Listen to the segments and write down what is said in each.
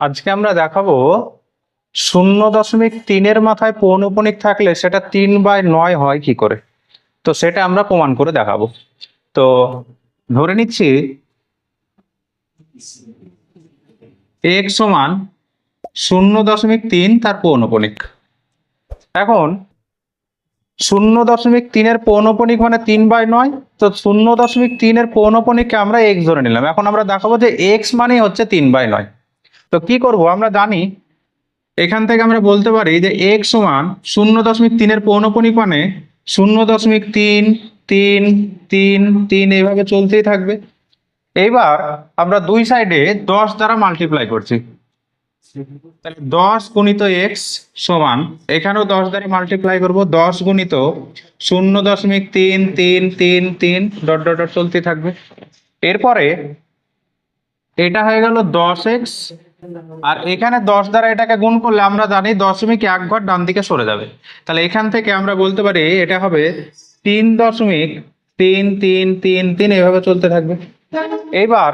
আজকে আমরা দেখাবো 0.3 মাথায় পৌনঃপুনিক থাকলে সেটা 3/9 হয় কি করে। তো সেটা আমরা প্রমাণ করে দেখাবো। তো ধরে নিচ্ছি x সমান 0.3 তার পৌনঃপুনিক। এখন 0.3 পৌনঃপুনিক মানে 3/9। তো 0.3 পৌনঃপুনিককে আমরা x ধরে নিলাম। এখন আমরা দেখাবো যে x মানে হচ্ছে 3/9। তো কি করব, আমরা জানি এখান থেকে আমরা বলতে পারি যে x সমান 0.3 পৌনঃপুনিক মানে 0.3 এইভাবে চলতেই থাকবে। এইবার আমরা দুই সাইডে 10 দ্বারা মাল্টিপ্লাই করছি, তাহলে 10 গুণিত x সমান এখানেও 10 দ্বারা মাল্টিপ্লাই করব, 10 গুণিত 0.3 ডট ডট ডট চলতে থাকবে। এরপরে এটা হয়ে গেল 10x, আর এখানে 10 দ্বারা এটাকে গুণ করলে আমরা জানি 0.1 ঘর ডান দিকে সরে যাবে। তাহলে এখান থেকে আমরা বলতে পারি এটা হবে 3.3 এভাবে চলতে থাকবে। এবার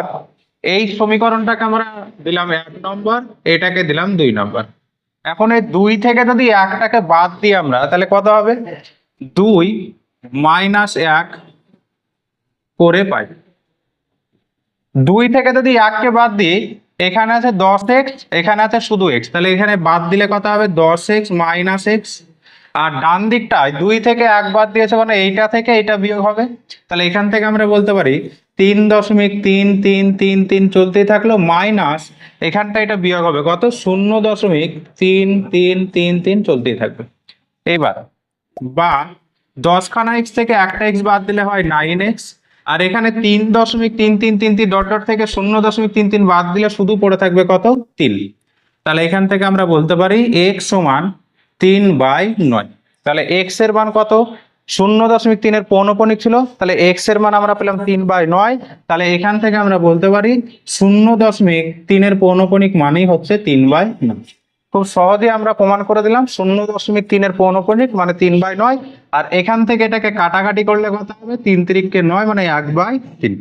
এই সমীকরণটাকে আমরা দিলাম 1 নম্বর, এটাকে দিলাম 2 নম্বর। এখন এই 2 থেকে যদি 1টাকে বাদ দিই আমরা, তাহলে কত হবে? 2 - 1 করে পাই। 2 থেকে যদি 1কে বাদ দিই, এখানে আছে 10x, এখানে আছে শুধু x, তাহলে এখানে বাদ দিলে কত হবে? 10x - x। আর ডান দিকটায় 2 থেকে 1 বাদ দিয়েছে মানে এইটা থেকে এটা বিয়োগ হবে। তাহলে এখান থেকে আমরা বলতে পারি 3.3 চলতেই থাকলো মাইনাস এখানটা এটা বিয়োগ হবে কত? 0.33 চলতেই থাকবে। এবার বা 10খানা x থেকে একটা x বাদ দিলে হয় 9x, আর এখানে 3.33 ডট ডট থেকে 0.33 বাদ দিলে শুধু পড়ে থাকবে কত? 3। তাহলে এখান থেকে আমরা বলতে পারি x সমান 3/9। তাহলে x এর মান কত? 0.3 পৌনঃপুনিক ছিল, তাহলে x এর মান আমরা পেলাম 3/9। তাহলে এখান থেকে আমরা বলতে পারি 0.3 পৌনঃপুনিক মানেই হচ্ছে 3/9। খুব সহজে আমরা প্রমাণ করে দিলাম 0.3 পৌনঃপুনিক মানে 3/9। আর এখান থেকে এটাকে কাটাকাটি করলে কত হবে? 3 × 9 মানে 1/3।